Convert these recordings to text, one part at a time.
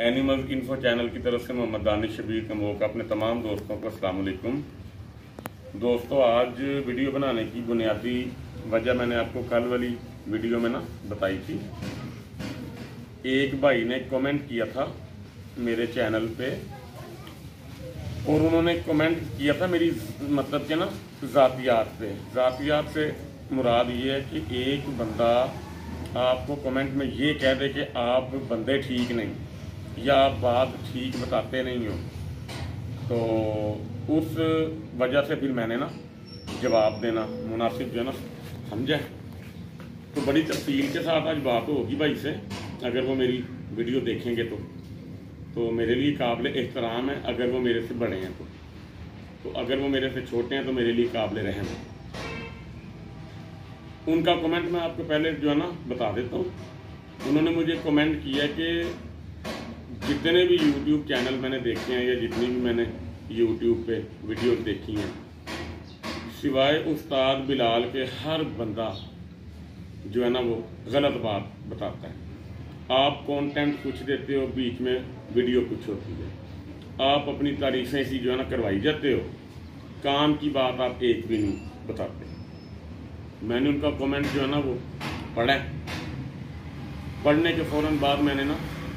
Animal info channel की तरफ से मोहम्मद दानिश शबीर कमोक अपने तमाम दोस्तों को अस्सलाम वालेकुम। दोस्तों, आज वीडियो बनाने की बुनियादी वजह मैंने आपको कल वाली वीडियो में बताई थी। एक भाई ने कमेंट किया था मेरे चैनल पे और उन्होंने कमेंट किया था मेरी मतलब के ज़ातियात पे। ज़ातियात से मुराद ये है कि एक बंदा आपको कमेंट में ये कह दे कि आप बंदे ठीक नहीं या आप बात ठीक बताते नहीं हो, तो उस वजह से फिर मैंने जवाब देना मुनासिब जो समझा। तो बड़ी तफसील के साथ आज बात होगी भाई से, अगर वो मेरी वीडियो देखेंगे तो मेरे लिए काबिल एहतराम है। अगर वो मेरे से बड़े हैं तो अगर वो मेरे से छोटे हैं तो मेरे लिए काबिल रहम है। उनका कमेंट मैं आपको पहले जो है बता देता हूँ। उन्होंने मुझे कमेंट किया कि जितने भी यूट्यूब चैनल मैंने देखे हैं या जितनी भी मैंने यूट्यूब पे वीडियो देखी हैं, सिवाय उस्ताद बिलाल के हर बंदा जो है वो गलत बात बताता है। आप कंटेंट कुछ देते हो, बीच में वीडियो कुछ होती है, आप अपनी तारीफें सी जो है करवाई जाते हो, काम की बात आप एक भी नहीं बताते। मैंने उनका कमेंट जो है वो पढ़ा। पढ़ने के फ़ौरन बाद मैंने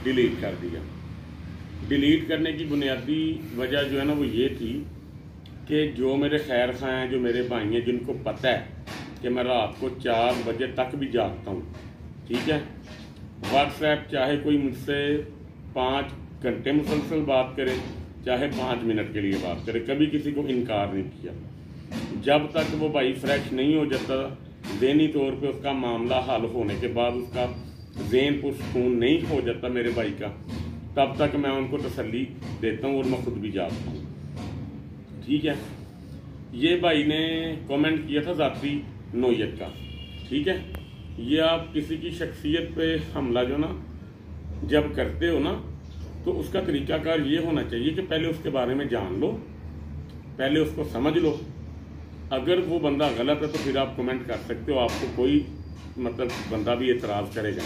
डिलीट कर दिया। डिलीट करने की बुनियादी वजह जो है वो ये थी कि जो मेरे खैर खां हैं, जो मेरे भाई हैं, जिनको पता है कि मैं रात को 4 बजे तक भी जागता हूँ, ठीक है, व्हाट्सएप चाहे कोई मुझसे 5 घंटे मुसलसल बात करे, चाहे 5 मिनट के लिए बात करे, कभी किसी को इनकार नहीं किया। जब तक वो भाई फ्रेश नहीं हो जाता, ज़हनी तौर पे उसका मामला हल होने के बाद उसका ज़हन पुरसकून नहीं हो जाता मेरे भाई का, तब तक मैं उनको तसल्ली देता हूँ और मैं खुद भी जागता हूँ, ठीक है। ये भाई ने कमेंट किया था ज़ाती नोयत का, ठीक है। ये आप किसी की शख्सियत पे हमला जो जब करते हो तो उसका तरीकाकार ये होना चाहिए कि पहले उसके बारे में जान लो, पहले उसको समझ लो। अगर वो बंदा गलत है तो फिर आप कमेंट कर सकते हो, आपको कोई मतलब बंदा भी एतराज़ करेगा।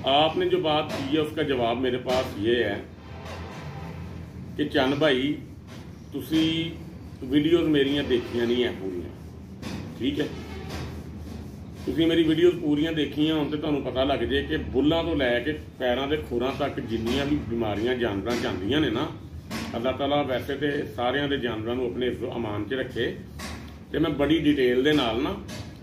आपने जो बात की है उसका जवाब मेरे पास ये है कि चंद भाई तुसी वीडियोज़ मेरियां देखियां नहीं है पूरियां, ठीक है। तुसी मेरी वीडियोज़ पूरियां देखियां हों तो तुहानूं पता लग जाए कि बुल्लां तो लैके पैरां दे खुरां तक जिन्नियां भी बीमारियां जानवरां जांदियां ने अल्लाह ताला वैसे तो सारियां दे जानवरां नूं अपने हिफ्ज़ो अमान च रखे। तो मैं बड़ी डिटेल दे नाल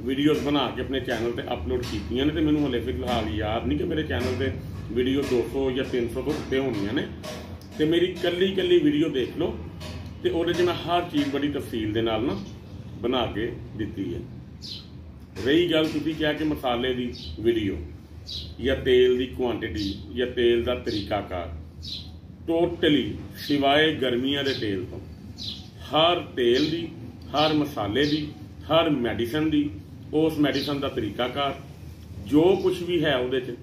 वीडियोज़ बना के अपने चैनल पर अपलोड कीतियां ने। तो मैनूं हले फिलहाल याद नहीं कि मेरे चैनल पर वीडियो 200 या 300 तो उत्ते होनियां ने। तो मेरी कल्ली वीडियो देख लो, तो उहदे च मैं हर चीज़ बड़ी तफसील दे नाल बना के दित्ती है। रही गल तुसीं क्या कि मसाले की वीडियो या तेल की क्वांटिटी या तेल का तरीकाकार, टोटली सिवाय गर्मियां दे तेल तो हर तेल की, हर मसाले की, हर मैडिसन की, उस मैडिसन का तरीकाकार जो कुछ भी है उहदे च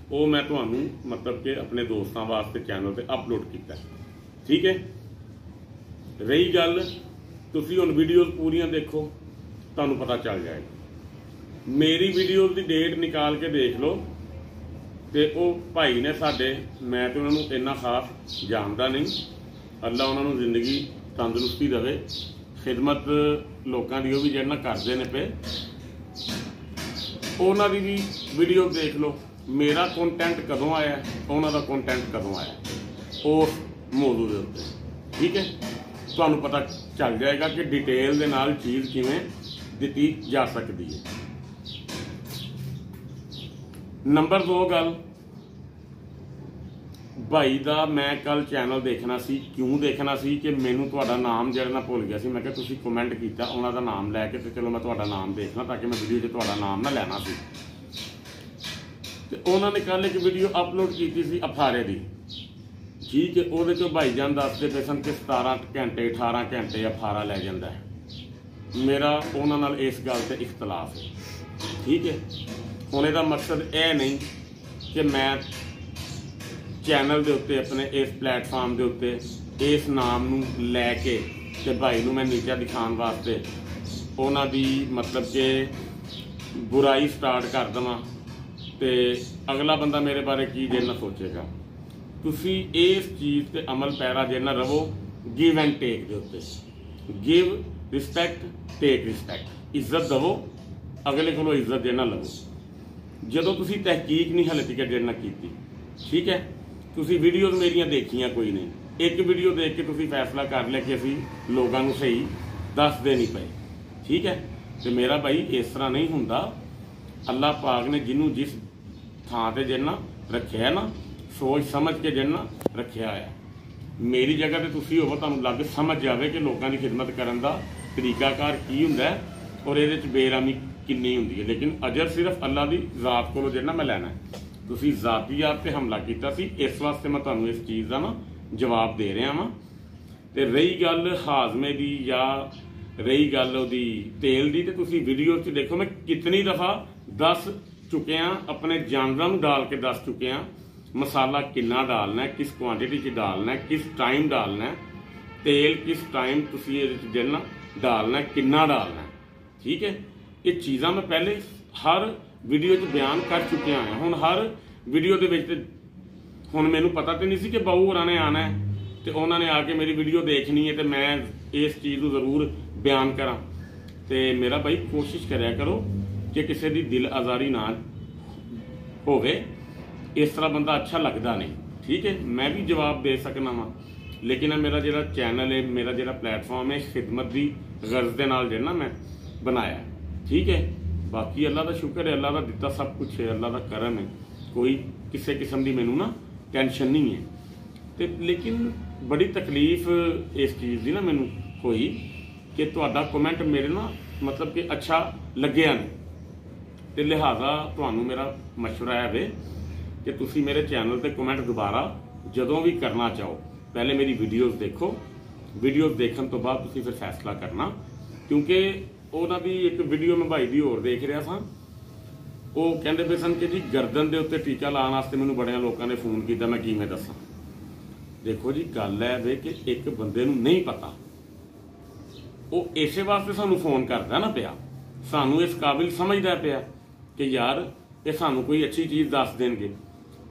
वो मैं तुहानूं मतलब कि अपने दोस्तों वास्ते चैनल पे अपलोड किया, ठीक है। रही गल तुसीं हुण वीडियोज़ पूरियां देखो, तुहानूं पता चल जाएगा। मेरी वीडियोज़ की डेट निकाल के देख लो, तो वो भाई ने साडे, मैं तो उन्होंने इन्ना खास जानता नहीं, अल्लाह उन्होंने जिंदगी तंदुरुस्ती देवे, खिदमत लोगों की भी जो करते हैं पे, उन्होंने भी वीडियो देख लो। मेरा कंटेंट कदों आया, उन्होंने कंटेंट कदों आया, उस मौजू के उत्ते, ठीक है। तुहानूं पता चल जाएगा कि डिटेल दे नाल चीज़ किवें दिती जा सकती है। नंबर 2 गल भाई दा, मैं कल चैनल देखना सी। क्यों देखना सी कि मैनू तुहाडा नाम जरा ना भुल गया सी। मैं तुसीं कमेंट किया, उन्हां दा नाम लैके तो चलो मैं तुहाडा नाम देखना ताकि मैं वीडियो च तुहाडा नाम ना लैना सी। तो उन्होंने कल एक वीडियो अपलोड की सी अफारे की, ठीक है। वो चो भाईजान दसते पे सन कि 17 घंटे 18 घंटे अफारा लै जाता है। मेरा उन्हां नाल इस गल ते इख्तलाफ है, ठीक है। हुण इहदा मकसद यह नहीं कि मैं चैनल के उत्ते अपने इस प्लेटफार्म के उत्ते इस नाम नूं लैके ते भाई नूं मैं नीचा दिखाने वास्ते उन्हां दी मतलब कि बुराई स्टार्ट कर देवां तो अगला बंदा मेरे बारे की जे ना सोचेगा। तुसी इस चीज़ ते अमल पैरा जे ना रवो, गिव एंड टेक दे उत्ते, गिव रिस्पैक्ट टेक रिस्पैक्ट, इज्जत दवो, अगले को इज्जत जे ना लवो। जदों तुसी तहकीक नहीं हले तक जे ना कीती, ठीक है, तुसी वीडियोज़ मेरियां देखियां कोई नहीं, एक वीडियो देख के तुसी फैसला कर लिया कि असी लोगों को सही दसदे नहीं पे, ठीक है। तो मेरा भाई इस तरह नहीं हुंदा। अल्लाह पाक ने जिन्हों जिस थां ते जिन्ना रखिया है ना, सोच समझ के जिन्ना रखिया है। मेरी जगह ते तुसी होवो, तुहानूं लग समझ जाए कि लोगों की खिदमत करन दा तरीकाकार की हुंदा है और इहदे च बेरामी किन्नी हुंदी है। लेकिन अजर सिर्फ अल्लाह की ज़ात कोलों जिन्ना मैं लैना है। तुसी ज़ातियात ते हमला कीता सी, इस वास्ते मैं तुहानूं इस चीज़ का ना जवाब दे रहा वां। ते रही गल हाजमे की या रही गल उहदी तेल की, तो तुसी वीडियो च देखो मैं कितनी दफ़ा दस चुके हैं, अपने जानवरों को डाल के दस चुके हैं मसाला कितना डालना है, किस क्वांटिटी च डालना है, किस टाइम डालना है, तेल किस टाइम तुसी इहदे च जिन्ना डालना है, कितना डालना है, ठीक है। ये चीज़ां मैं पहले हर वीडियो च बयान कर चुके हैं। हुण हर वीडियो दे विच हुण मैनूं पता तो नहीं सी कि बाऊ होरां ने आना है तो उन्होंने आके मेरी वीडियो देखनी है तो मैं इस चीज़ को जरूर बयान करा। तो मेरा भाई कोशिश करया करो कि किसी की दिल आज़ारी ना होवे, इस तरह बंदा अच्छा लगता नहीं, ठीक है। मैं भी जवाब दे सकना वा, लेकिन मेरा जो चैनल है, मेरा जो प्लेटफॉर्म है, खिदमत की गर्ज के नाल जिहड़ा मैं बनाया, ठीक है। बाकी अल्लाह का शुक्र है, अल्लाह का दिता सब कुछ है, अल्लाह का करम है, कोई किसी किस्म की मैनू ना टेंशन नहीं है। तो लेकिन बड़ी तकलीफ इस चीज़ की ना मैनू हुई कि तुहाडा कमेंट मेरे ना मतलब कि अच्छा लग्या नहीं, तो लिहाजा तुहानू मेरा मशवरा है वे कि तुसी मेरे चैनल पर कमेंट दोबारा जदों भी करना चाहो, पहले मेरी वीडियोज़ देखो, वीडियोज़ देखने तो बाद तुसी फिर फैसला करना। क्योंकि उन्हों की एक वीडियो मैं भाई की होर देख रहा था, वो कहते पे सन कि जी गर्दन के उत्ते टीका लाने वास्ते मैंने बड़े लोगों ने फोन किया, मैं किवें दसां। देखो जी गल है वे कि एक बंदे नूं नहीं पता, वो इस वास्ते सानू फोन करता ना पिया, सानू इस काबिल समझदा पिया कि यार ये सानू कोई अच्छी चीज़ दस देंगे,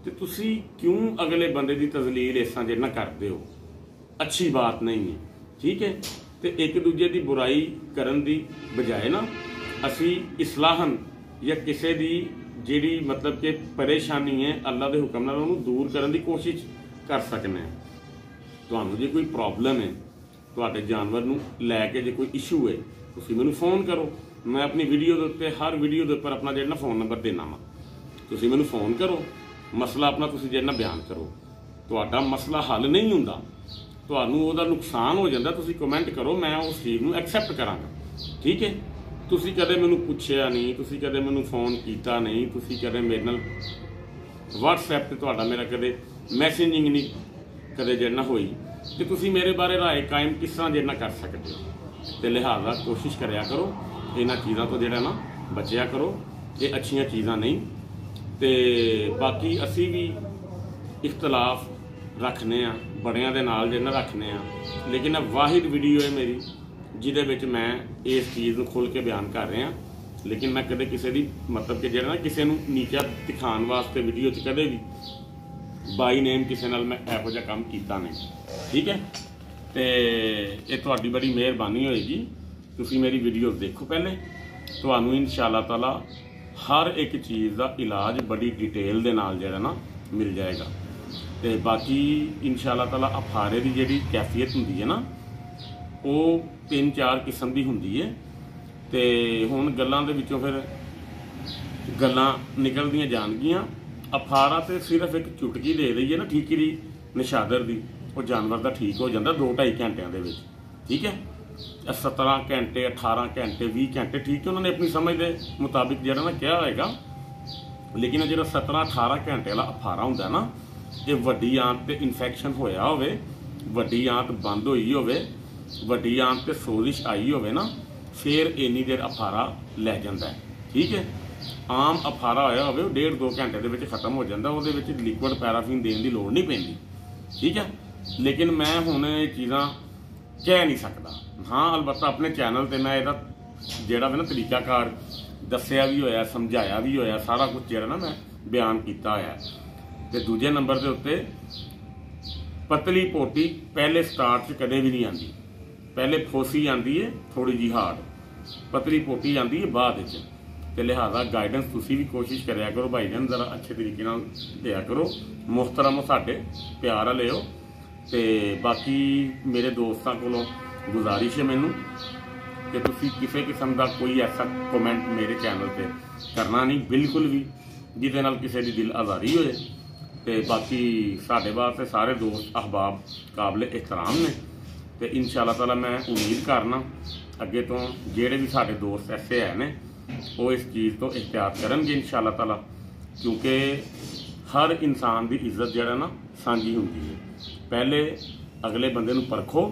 तो तुसी क्यों अगले बंदे की तजलील इस तरह जिन्ना करते हो, अच्छी बात नहीं है, ठीक है। तो एक दूजे की बुराई करन दी बजाय ना असी इस्लाहन या किसी की जिहड़ी मतलब कि परेशानी है अल्लाह के हुक्म नाल उहनूं दूर करने की कोशिश कर सकते हैं। तुहानूं जे कोई प्रॉब्लम है, तुहाडे जानवर नूं लैके जे कोई इशू है, तुसीं मैनूं फोन करो। मैं अपनी वीडियो के उत्ते हर वीडियो के उपर अपना जिहड़ा फोन नंबर देना वा, तुसीं मैनूं फोन करो, मसला अपना तुसीं जिहड़ा बयान करो। तुहाडा मसला हल नहीं हुंदा, तुहानूं उहदा नुकसान हो जाता, तुसीं कमेंट करो, मैं उस चीज़ नूं एक्सैप्ट करांगा, ठीक है। तुसीं कदे मैनूं पुछया नहीं, तुसीं कदे मैनूं फोन कीता नहीं, तुसीं कदे मेरे नाल व्हाट्सएप ते तुहाडा मेरा कदे मैसेजिंग नहीं कदे जिहड़ा होई, तो तुसीं मेरे बारे राय कायम किस तरह जिहड़ा कर सकते हो। तो लिहाजा कोशिश करया करो, इन्हां चीज़ों तो जिहड़ा ना बचिया करो, ये अच्छियां चीज़ां नहीं। तो बाकी असी भी इख्तलाफ रखने आ, बड़ियां दे नाल जिहड़ा रखने आ, लेकिन वाहिद वीडियो है मेरी जिहदे विच मैं इस चीज़ को खुल के बयान कर रहा। लेकिन मैं कदे किसी की मतलब कि जिहड़ा ना किसी नूं नीचा दिखाने वास्ते वीडियो च कदे भी बाई नेम किसी नाल मैं इहो जिहा काम कीता नहीं, ठीक है। तो ये तुहाडी बड़ी मेहरबानी होएगी, तुसीं मेरी वीडियो देखो पहले, तुहानूं इंशाअल्लाह ताला हर एक चीज़ का इलाज बड़ी डिटेल दे नाल जिहड़ा ना मिल जाएगा। तो बाकी इंशाअल्लाह ताला अफारे की जिहड़ी कैफियत हुंदी है ना, वो 3-4 किस्म की हुंदी है। तो हुण गल्लां दे विचों फिर गल्लां निकलदियां जाणगियां। अफारा तो सिर्फ एक चुटकी दे रही है ना ठीकरी निशादर की, वो जानवर का ठीक हो जाता 2-2.5 घंटिया के, ठीक है। 17 घंटे 18 घंटे 20 घंटे ठीक है, उन्होंने अपनी समझ के मुताबिक जो ना क्या होएगा। लेकिन जो 17-18 घंटे वाला अफारा होंगे ना, ये वड्डी आंत ते इन्फेक्शन होया होवे, वड्डी आंत बंद हुई होवे, वड्डी आंत ते सोजिश आई होवे ना, फिर इन्नी देर अफारा लै जाता है, ठीक है। आम अफारा होया होवे 1.5-2 घंटे के खत्म हो जाता, वो लिक्विड पैराफिन देने की लोड़ नहीं पैंदी, ठीक है। लेकिन मैं हुण ये चीज़ां कह नहीं सकता। हाँ अलबत्ता अपने चैनल पर मैं जिहड़ा ना तरीकाकार दस्सिया भी होया, समझाया भी होया, सारा कुछ जिहड़ा ना मैं बयान किया है। तो दूजे नंबर के उत्ते पतली पोटी पहले स्टार्ट च कदे भी नहीं आती, पहले फोसी आती है थोड़ी जी हार्ड, पतली पोटी आती है बाद च। तो लिहाजा गाइडेंस तुसी भी कोशिश कराया करो भाई जान, जरा अच्छे तरीके नाल दिया करो, मुहतरम साडे प्यार लियो। तो बाकी मेरे दोस्तों को गुजारिश है मैनू कि तुसी किसी किस्म का कोई ऐसा कमेंट मेरे चैनल पे करना नहीं बिल्कुल भी, जिदे नाल किसी की दिल आज़ारी होए। तो बाकी साडे वास्ते सारे दोस्त अहबाब काबिल एहतराम ने। तो इंशाअल्लाह ताला मैं उम्मीद करना अगे तो जेड़े भी साडे दोस्त ऐसे है ने वो इस चीज़ तो एहतियात करेंगे इंशाअल्लाह ताला, क्योंकि हर इंसान की इज्जत जड़ा ना सांझी होंदी है। पहले अगले बंदे नूं परखो,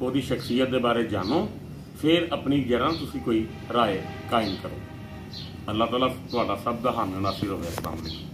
उसकी शख्सियत के बारे जानो, फिर अपनी जरा तुसी कोई राय कायम करो। अल्लाह ताला तुहाडा सब दा हामी नासिर होवे। अस्सलाम वालेकुम।